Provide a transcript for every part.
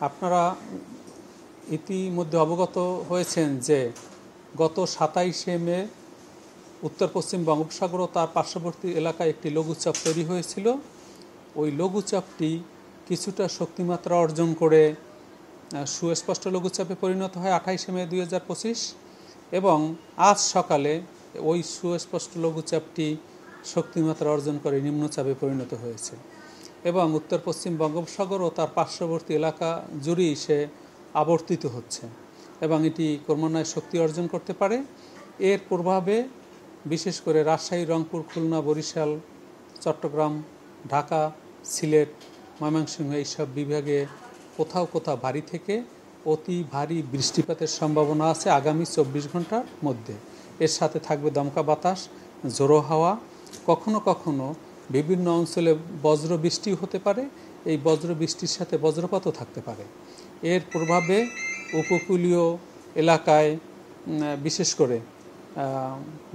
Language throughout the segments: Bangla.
আপনারা ইতিমধ্যে অবগত হয়েছেন যে গত 27শে মে উত্তর পশ্চিম বঙ্গোপসাগর ও তার পার্শ্ববর্তী এলাকায় একটি লঘুচাপ তৈরি হয়েছিল। ওই লঘুচাপটি কিছুটা শক্তিমাত্রা অর্জন করে সুস্পষ্ট লঘুচাপে পরিণত হয় 28শে মে 2025 এবং আজ সকালে ওই সুস্পষ্ট লঘুচাপটি শক্তিমাত্রা অর্জন করে নিম্নচাপে পরিণত হয়েছে এবং উত্তর পশ্চিম বঙ্গোপসাগর ও তার পার্শ্ববর্তী এলাকা জুড়েই সে আবর্তিত হচ্ছে এবং এটি ক্রমান্বয়ে শক্তি অর্জন করতে পারে। এর প্রভাবে বিশেষ করে রাজশাহী, রংপুর, খুলনা, বরিশাল, চট্টগ্রাম, ঢাকা, সিলেট, ময়মনসিংহ এইসব বিভাগে কোথাও কোথাও ভারী থেকে অতি ভারী বৃষ্টিপাতের সম্ভাবনা আছে আগামী 24 ঘন্টার মধ্যে। এর সাথে থাকবে দমকা বাতাস, ঝোড়ো হাওয়া, কখনো কখনো বিভিন্ন অঞ্চলে বজ্র বৃষ্টিও হতে পারে। এই বজ্র বৃষ্টির সাথে বজ্রপাতও থাকতে পারে। এর প্রভাবে উপকূলীয় এলাকায় বিশেষ করে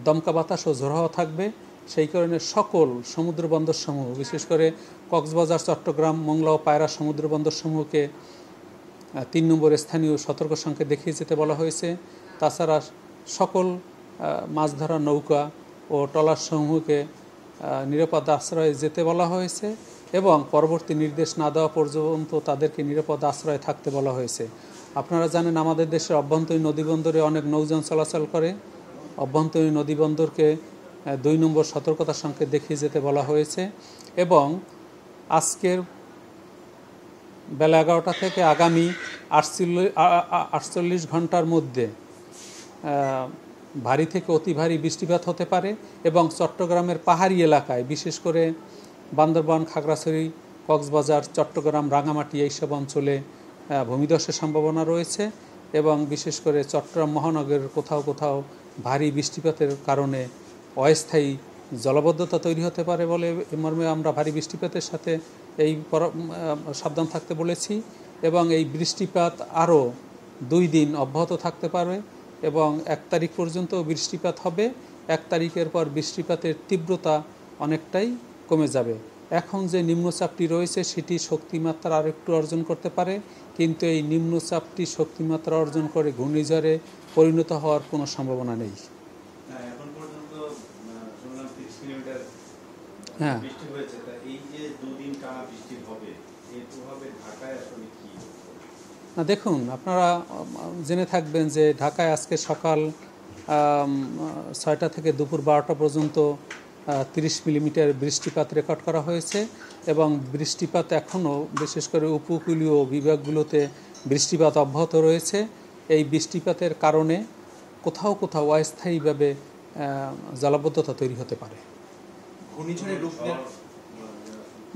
দমকা বাতাস ও ঝোড়ো হাওয়া থাকবে। সেই কারণে সকল সমুদ্র বন্দরসমূহ, বিশেষ করে কক্সবাজার, চট্টগ্রাম, মোংলা ও পায়রা সমুদ্র বন্দরসমূহকে 3 নম্বর স্থানীয় সতর্ক সংকেত দেখিয়ে যেতে বলা হয়েছে। তাছাড়া সকল মাছ ধরা নৌকা ও ট্রলার সমূহকে নিরাপদ আশ্রয়ে যেতে বলা হয়েছে এবং পরবর্তী নির্দেশ না দেওয়া পর্যন্ত তাদেরকে নিরাপদ আশ্রয়ে থাকতে বলা হয়েছে। আপনারা জানেন আমাদের দেশের অভ্যন্তরীণ নদীবন্দরে অনেক নৌযান চলাচল করে। অভ্যন্তরীণ নদীবন্দরকে 2 নম্বর সতর্কতা সংকেত দেখিয়ে যেতে বলা হয়েছে এবং আজকের বেলা 11টা থেকে আগামী 48 ঘন্টার মধ্যে ভারী থেকে অতি ভারী বৃষ্টিপাত হতে পারে এবং চট্টগ্রামের পাহাড়ি এলাকায় বিশেষ করে বান্দরবান, খাগড়াছড়ি, কক্সবাজার, চট্টগ্রাম, রাঙামাটি এইসব অঞ্চলে ভূমিধসের সম্ভাবনা রয়েছে এবং বিশেষ করে চট্টগ্রাম মহানগরের কোথাও কোথাও ভারী বৃষ্টিপাতের কারণে অস্থায়ী জলাবদ্ধতা তৈরি হতে পারে বলে মর্মে আমরা ভারী বৃষ্টিপাতের সাথে এই সাবধান থাকতে বলেছি এবং এই বৃষ্টিপাত আরও 2 দিন অব্যাহত থাকতে পারে এবং 1 তারিখ পর্যন্ত বৃষ্টিপাত হবে। 1 তারিখের পর বৃষ্টিপাতের তীব্রতা অনেকটাই কমে যাবে। এখন যে নিম্নচাপটি রয়েছে সেটি শক্তিমাত্রা আর একটু অর্জন করতে পারে, কিন্তু এই নিম্নচাপটি শক্তিমাত্রা অর্জন করে ঘূর্ণিঝড়ে পরিণত হওয়ার কোনো সম্ভাবনা নেই। হ্যাঁ, দেখুন, আপনারা জেনে থাকবেন যে ঢাকায় আজকে সকাল 6টা থেকে দুপুর 12টা পর্যন্ত 30 মিলিমিটার বৃষ্টিপাত রেকর্ড করা হয়েছে এবং বৃষ্টিপাত এখনও বিশেষ করে উপকূলীয় বিভাগগুলোতে বৃষ্টিপাত অব্যাহত রয়েছে। এই বৃষ্টিপাতের কারণে কোথাও কোথাও অস্থায়ীভাবে জলাবদ্ধতা তৈরি হতে পারে।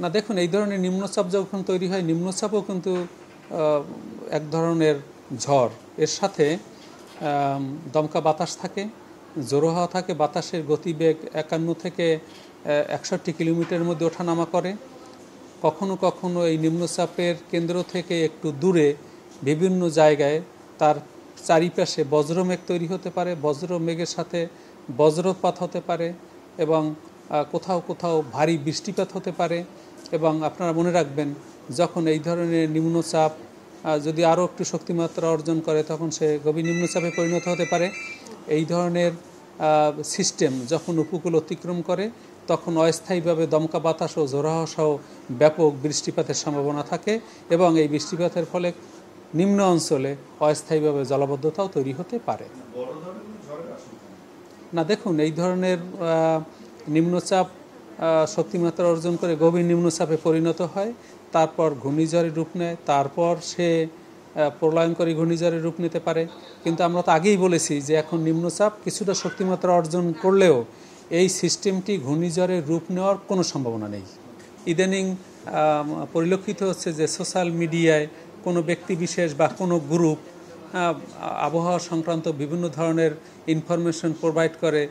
না, দেখুন, এই ধরনের নিম্নচাপ যখন তৈরি হয়, নিম্নচাপও কিন্তু এক ধরনের ঝড়। এর সাথে দমকা বাতাস থাকে, ঝোড়ো হাওয়া থাকে, বাতাসের গতিবেগ 51 থেকে 61 কিলোমিটারের মধ্যে ওঠানামা করে। কখনো কখনো এই নিম্নচাপের কেন্দ্র থেকে একটু দূরে বিভিন্ন জায়গায় তার চারিপাশে বজ্রমেঘ তৈরি হতে পারে, বজ্রমেঘের সাথে বজ্রপাত হতে পারে এবং কোথাও কোথাও ভারী বৃষ্টিপাত হতে পারে। এবং আপনারা মনে রাখবেন, যখন এই ধরনের নিম্নচাপ যদি আরও একটু শক্তিমাত্রা অর্জন করে তখন সে গভীর নিম্নচাপে পরিণত হতে পারে। এই ধরনের সিস্টেম যখন উপকূল অতিক্রম করে তখন অস্থায়ীভাবে দমকা বাতাস ও ঝোড়ো হাওয়া সহ ব্যাপক বৃষ্টিপাতের সম্ভাবনা থাকে এবং এই বৃষ্টিপাতের ফলে নিম্ন অঞ্চলে অস্থায়ীভাবে জলাবদ্ধতাও তৈরি হতে পারে। না, দেখুন, এই ধরনের নিম্নচাপ শক্তিমাত্রা অর্জন করে গভীর নিম্নচাপে পরিণত হয়, তারপর ঘূর্ণিঝড়ের রূপ নেয়, তারপর সে প্রলয়ঙ্করী ঘূর্ণিঝড়ের রূপ নিতে পারে। কিন্তু আমরা তো আগেই বলেছি যে এখন নিম্নচাপ কিছুটা শক্তিমাত্রা অর্জন করলেও এই সিস্টেমটি ঘূর্ণিঝড়ের রূপ নেওয়ার কোনো সম্ভাবনা নেই। ইদানিং পরিলক্ষিত হচ্ছে যে সোশ্যাল মিডিয়ায় কোনো ব্যক্তি বিশেষ বা কোনো গ্রুপ আবহাওয়া সংক্রান্ত বিভিন্ন ধরনের ইনফরমেশন প্রোভাইড করে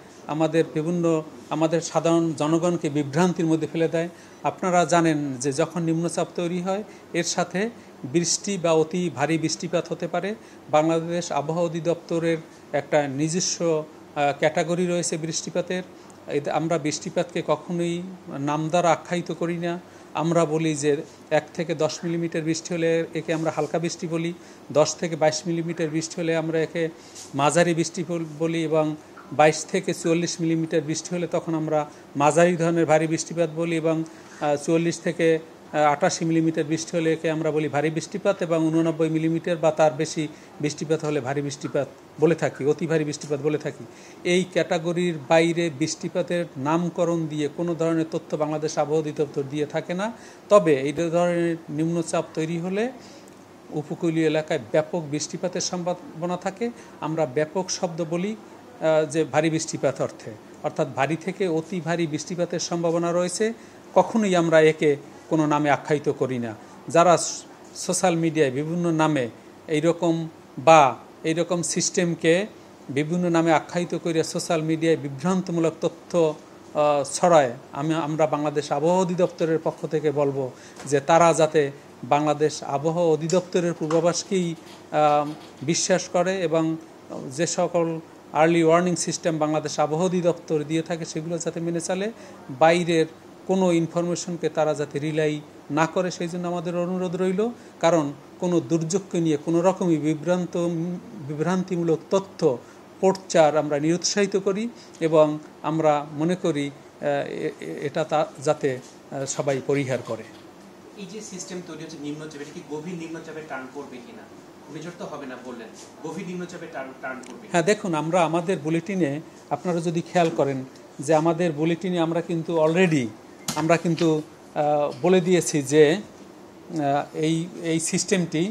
আমাদের সাধারণ জনগণকে বিভ্রান্তির মধ্যে ফেলে দেয়। আপনারা জানেন যে যখন নিম্নচাপ তৈরি হয় এর সাথে বৃষ্টি বা অতি ভারী বৃষ্টিপাত হতে পারে। বাংলাদেশ আবহাওয়া অধিদপ্তরের একটা নিজস্ব ক্যাটাগরি রয়েছে বৃষ্টিপাতের। আমরা বৃষ্টিপাতকে কখনোই নাম দ্বারা আখ্যায়িত করি না। আমরা বলি যে 1 থেকে 10 মিলিমিটার বৃষ্টি হলে একে আমরা হালকা বৃষ্টি বলি, 10 থেকে 22 মিলিমিটার বৃষ্টি হলে আমরা একে মাঝারি বৃষ্টি বলি, এবং 22 থেকে 44 মিলিমিটার বৃষ্টি হলে তখন আমরা মাঝারি ধরনের ভারী বৃষ্টিপাত বলি, এবং 44 থেকে 88 মিলিমিটার বৃষ্টি হলে একে আমরা বলি ভারী বৃষ্টিপাত, এবং 89 মিলিমিটার বা তার বেশি বৃষ্টিপাত হলে ভারী বৃষ্টিপাত বলে থাকি, অতি ভারী বৃষ্টিপাত বলে থাকি। এই ক্যাটাগরির বাইরে বৃষ্টিপাতের নামকরণ দিয়ে কোনো ধরনের তথ্য বাংলাদেশ আবহাওয়া অধিদপ্তর দিয়ে থাকে না। তবে এই ধরনের নিম্নচাপ তৈরি হলে উপকূলীয় এলাকায় ব্যাপক বৃষ্টিপাতের সম্ভাবনা থাকে। আমরা ব্যাপক শব্দ বলি যে ভারী বৃষ্টিপাত অর্থে, অর্থাৎ ভারী থেকে অতি ভারী বৃষ্টিপাতের সম্ভাবনা রয়েছে। কখনোই আমরা একে কোনো নামে আখ্যায়িত করি না। যারা সোশ্যাল মিডিয়ায় বিভিন্ন নামে এইরকম সিস্টেমকে বিভিন্ন নামে আখ্যায়িত করে সোশ্যাল মিডিয়ায় বিভ্রান্তমূলক তথ্য ছড়ায়, আমরা বাংলাদেশ আবহাওয়া অধিদপ্তরের পক্ষ থেকে বলবো যে তারা যাতে বাংলাদেশ আবহাওয়া অধিদপ্তরের পূর্বাভাসকেই বিশ্বাস করে, এবং যে সকল আর্লি ওয়ার্নিং সিস্টেম বাংলাদেশ আবহাওয়া অধিদপ্তর দিয়ে থাকে সেগুলো যাতে মেনে চলে, বাইরের কোনো ইনফরমেশনকে তারা যাতে রিলাই না করে সেই জন্য আমাদের অনুরোধ রইল। কারণ কোনো দুর্যোগকে নিয়ে কোনো রকমই বিভ্রান্তিমূলক তথ্য প্রচার আমরা নিরুৎসাহিত করি, এবং আমরা মনে করি এটা যাতে সবাই পরিহার করে। এই যে সিস্টেম তৈরি হচ্ছে নিম্নচাপ, এটা কি গভীর নিম্নচাপে টার্ন করবে কিনা? ঘূর্ণিঝড় তো হবে না বললেন, গভীর নিম্নচাপে টার্ন করবে? হ্যাঁ, দেখুন, আমরা আমাদের বুলেটিনে আপনারা যদি খেয়াল করেন যে আমাদের বুলেটিনে আমরা কিন্তু অলরেডি বলে দিয়েছি যে এই সিস্টেমটি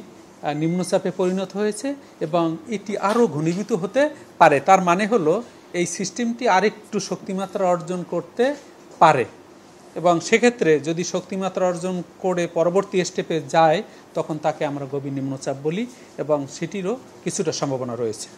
নিম্নচাপে পরিণত হয়েছে এবং এটি আরও ঘনীভূত হতে পারে। তার মানে হলো এই সিস্টেমটি আরেকটু শক্তিমাত্রা অর্জন করতে পারে, এবং সেক্ষেত্রে যদি শক্তিমাত্রা অর্জন করে পরবর্তী স্টেপে যায় তখন তাকে আমরা গভীর নিম্নচাপ বলি, এবং সেটিরও কিছুটা সম্ভাবনা রয়েছে।